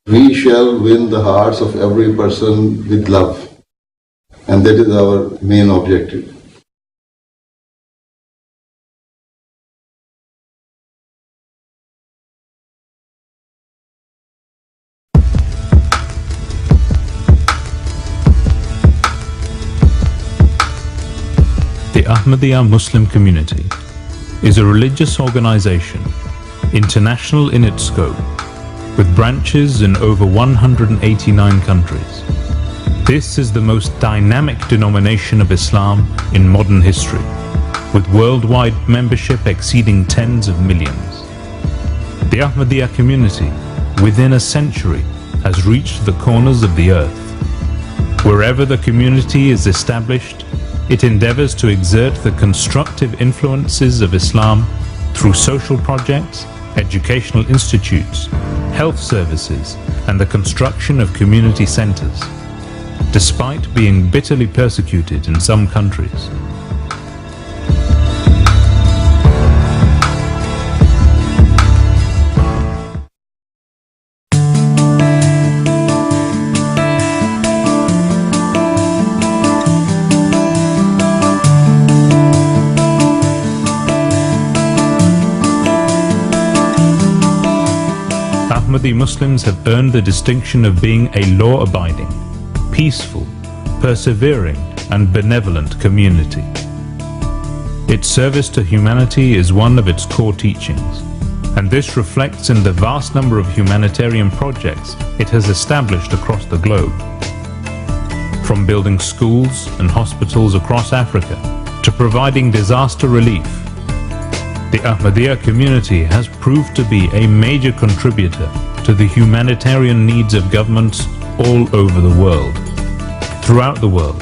We shall win the hearts of every person with love. And that is our main objective. The Ahmadiyya Muslim community is a religious organization, international in its scope, with branches in over 189 countries. This is the most dynamic denomination of Islam in modern history, with worldwide membership exceeding tens of millions. The Ahmadiyya community, within a century, has reached the corners of the earth. Wherever the community is established, it endeavors to exert the constructive influences of Islam through social projects, educational institutes, health services, and the construction of community centers, despite being bitterly persecuted in some countries. Ahmadi Muslims have earned the distinction of being a law-abiding, peaceful, persevering, and benevolent community. Its service to humanity is one of its core teachings, and this reflects in the vast number of humanitarian projects it has established across the globe. From building schools and hospitals across Africa to providing disaster relief, the Ahmadiyya community has proved to be a major contributor to the humanitarian needs of governments all over the world. Throughout the world,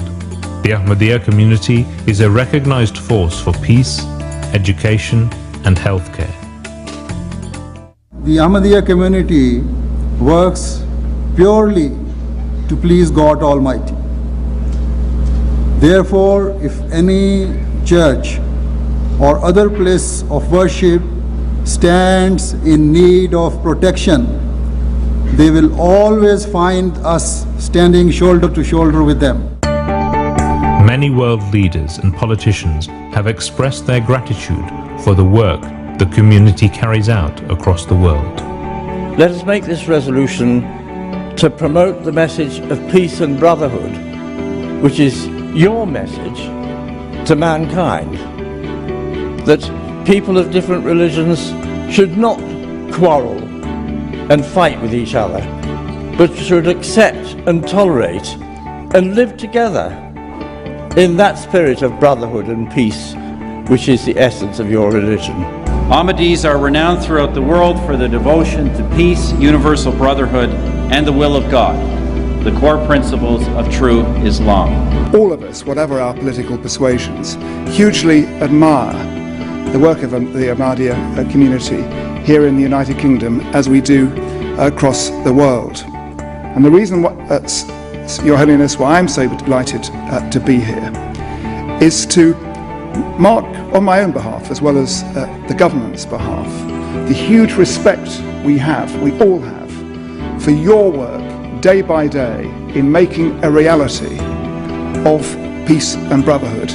the Ahmadiyya community is a recognized force for peace, education, and healthcare. The Ahmadiyya community works purely to please God Almighty. Therefore, if any church or other place of worship stands in need of protection, they will always find us standing shoulder to shoulder with them. Many world leaders and politicians have expressed their gratitude for the work the community carries out across the world. Let us make this resolution to promote the message of peace and brotherhood, which is your message to mankind. That people of different religions should not quarrel and fight with each other, but should accept and tolerate and live together in that spirit of brotherhood and peace, which is the essence of your religion. Ahmadis are renowned throughout the world for their devotion to peace, universal brotherhood, and the will of God, the core principles of true Islam. All of us, whatever our political persuasions, hugely admire the work of the Ahmadiyya community here in the United Kingdom as we do across the world. And the reason, Your Holiness, why I'm so delighted to be here is to mark on my own behalf as well as the government's behalf the huge respect we all have for your work day by day in making a reality of peace and brotherhood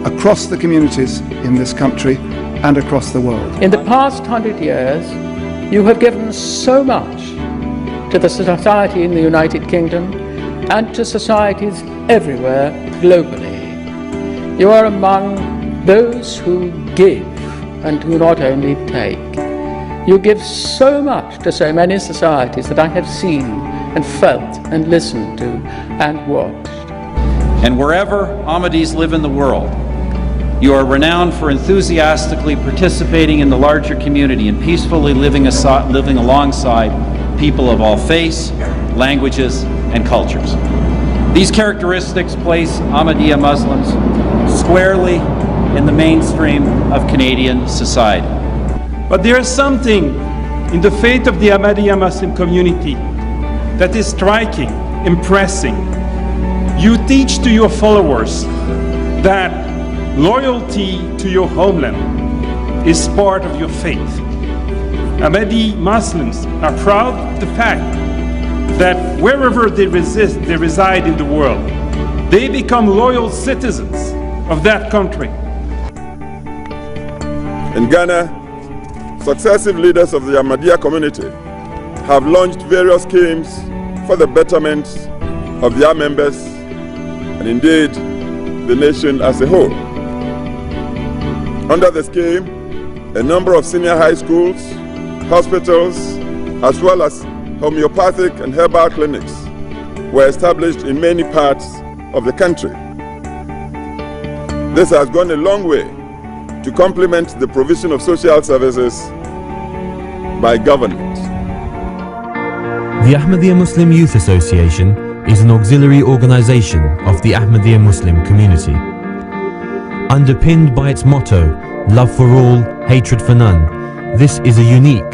across the communities in this country and across the world. In the past 100 years, you have given so much to the society in the United Kingdom and to societies everywhere globally. You are among those who give and who not only take. You give so much to so many societies that I have seen and felt and listened to and watched. And wherever Ahmadis live in the world, you are renowned for enthusiastically participating in the larger community and peacefully living alongside people of all faiths, languages, and cultures. These characteristics place Ahmadiyya Muslims squarely in the mainstream of Canadian society. But there is something in the faith of the Ahmadiyya Muslim community that is striking, impressing. You teach to your followers that loyalty to your homeland is part of your faith. Ahmadi Muslims are proud of the fact that wherever they reside in the world, they become loyal citizens of that country. In Ghana, successive leaders of the Ahmadiyya community have launched various schemes for the betterment of their members and indeed the nation as a whole. Under the scheme, a number of senior high schools, hospitals, as well as homeopathic and herbal clinics were established in many parts of the country. This has gone a long way to complement the provision of social services by government. The Ahmadiyya Muslim Youth Association is an auxiliary organization of the Ahmadiyya Muslim community. Underpinned by its motto, love for all, hatred for none, this is a unique,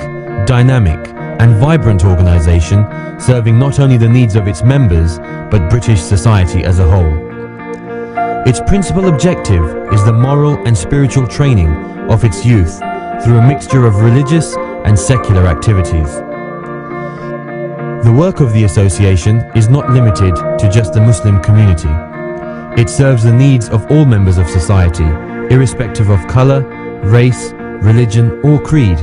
dynamic and vibrant organization serving not only the needs of its members but British society as a whole. Its principal objective is the moral and spiritual training of its youth through a mixture of religious and secular activities. The work of the association is not limited to just the Muslim community. It serves the needs of all members of society, irrespective of colour, race, religion or creed.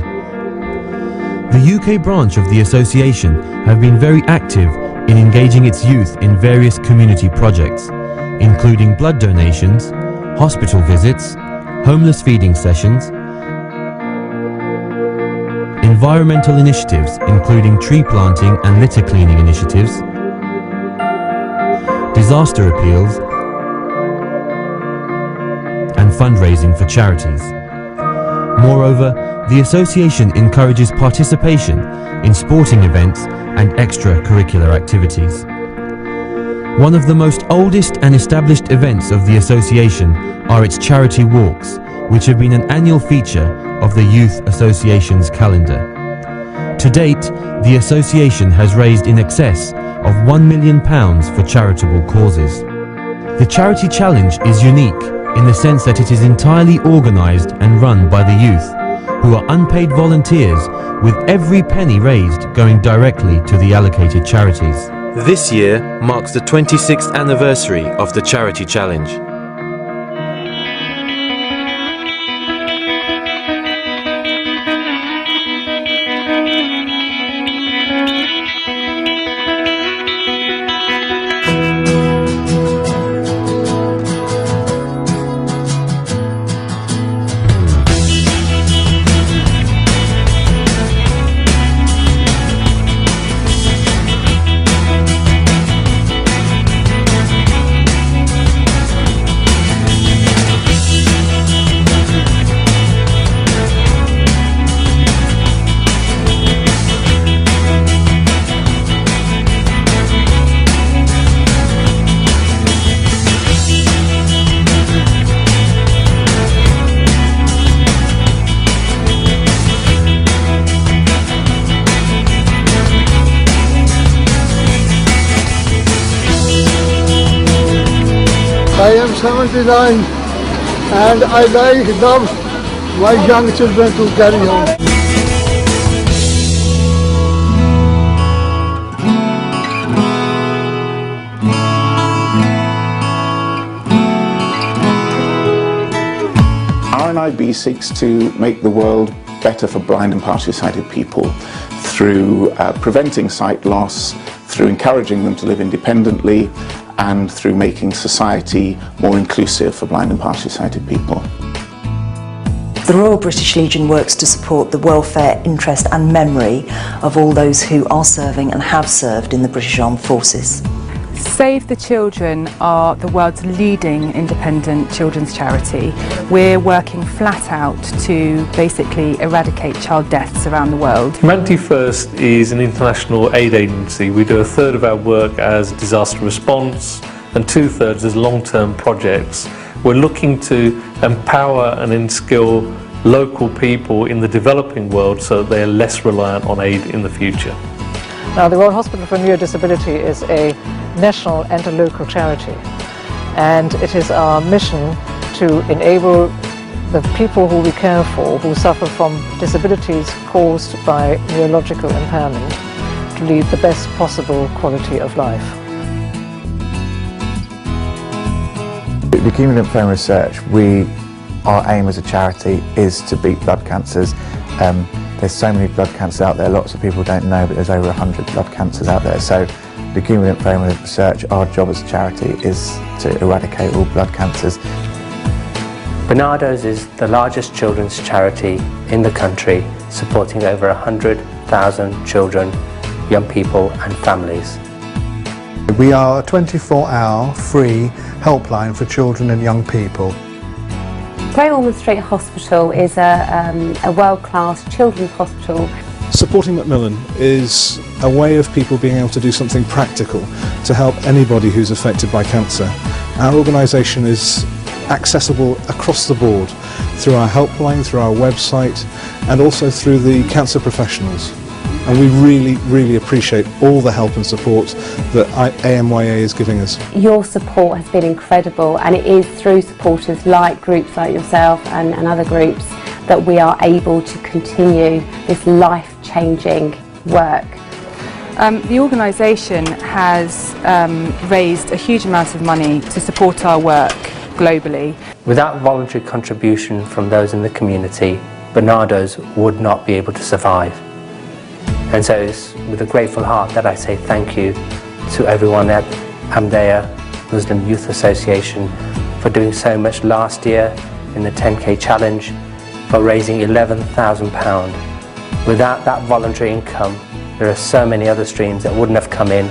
The UK branch of the association have been very active in engaging its youth in various community projects, including blood donations, hospital visits, homeless feeding sessions, environmental initiatives including tree planting and litter cleaning initiatives, disaster appeals, and fundraising for charities. Moreover, the association encourages participation in sporting events and extracurricular activities. One of the most oldest and established events of the association are its charity walks, which have been an annual feature of the Youth Association's calendar. To date, the association has raised in excess of £1 million for charitable causes. The Charity Challenge is unique in the sense that it is entirely organised and run by the youth, who are unpaid volunteers, with every penny raised going directly to the allocated charities. This year marks the 26th anniversary of the Charity Challenge. I am 79 and I love my young children to carry on. RNIB seeks to make the world better for blind and partially sighted people through preventing sight loss, through encouraging them to live independently, and through making society more inclusive for blind and partially sighted people. The Royal British Legion works to support the welfare, interest and memory of all those who are serving and have served in the British Armed Forces. Save the Children are the world's leading independent children's charity. We're working flat out to basically eradicate child deaths around the world. Humanity First is an international aid agency. We do a third of our work as disaster response and 2/3 as long-term projects. We're looking to empower and instill local people in the developing world so that they are less reliant on aid in the future. Now, the Royal Hospital for Neurodisability is a national and a local charity, and it is our mission to enable the people who we care for, who suffer from disabilities caused by neurological impairment, to lead the best possible quality of life. The Leukemia Lymphoma Research, our aim as a charity is to beat blood cancers. There's so many blood cancers out there, lots of people don't know, but there's over 100 blood cancers out there. So Leukemia Lymphoma Research, our job as a charity is to eradicate all blood cancers. Bernardo's is the largest children's charity in the country, supporting over 100,000 children, young people and families. We are a 24-hour free helpline for children and young people. Great Ormond Street Hospital is a world-class children's hospital. Supporting Macmillan is a way of people being able to do something practical to help anybody who's affected by cancer. Our organisation is accessible across the board through our helpline, through our website and also through the cancer professionals. And we really, really appreciate all the help and support that AMYA is giving us. Your support has been incredible, and it is through supporters like groups like yourself and other groups that we are able to continue this life-changing work. The organisation has raised a huge amount of money to support our work globally. Without voluntary contribution from those in the community, Bernardo's would not be able to survive. And so it's with a grateful heart that I say thank you to everyone at Ahmadiyya Muslim Youth Association for doing so much last year in the 10K challenge, for raising £11,000. Without that voluntary income, there are so many other streams that wouldn't have come in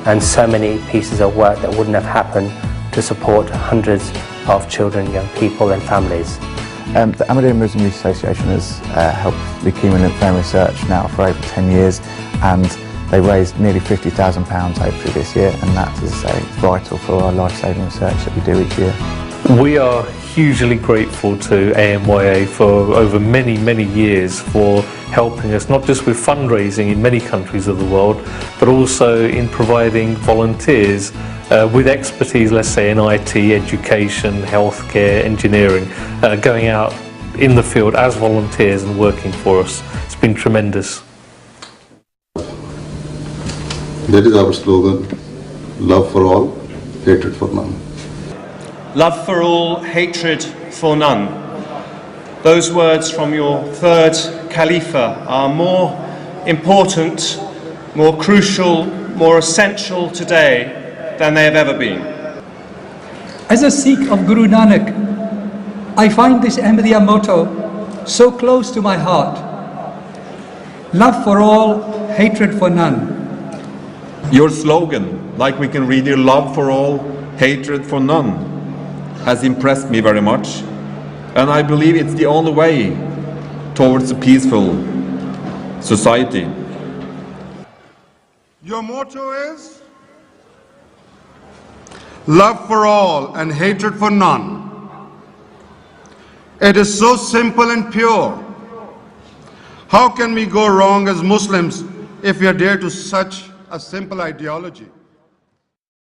and so many pieces of work that wouldn't have happened to support hundreds of children, young people and families. The Ahmadiyya Muslim Youth Association has helped Leukemia Lymphoma Research now for over 10 years, and they raised nearly £50,000 hopefully this year, and that is vital for our life-saving research that we do each year. We are hugely grateful to AMYA for over many, many years for helping us not just with fundraising in many countries of the world, but also in providing volunteers with expertise, let's say in IT, education, healthcare, engineering, going out in the field as volunteers and working for us. It's been tremendous. That is our slogan: love for all, hatred for none. Love for all, hatred for none. Those words from your third Khalifa are more important, more crucial, more essential today than they have ever been. As a Sikh of Guru Nanak, I find this Ahmadiyya motto so close to my heart. Love for all, hatred for none. Your slogan, like we can read here, love for all, hatred for none, has impressed me very much, and I believe it's the only way towards a peaceful society. Your motto is love for all and hatred for none. It is so simple and pure. How can we go wrong as Muslims if we adhere to such a simple ideology?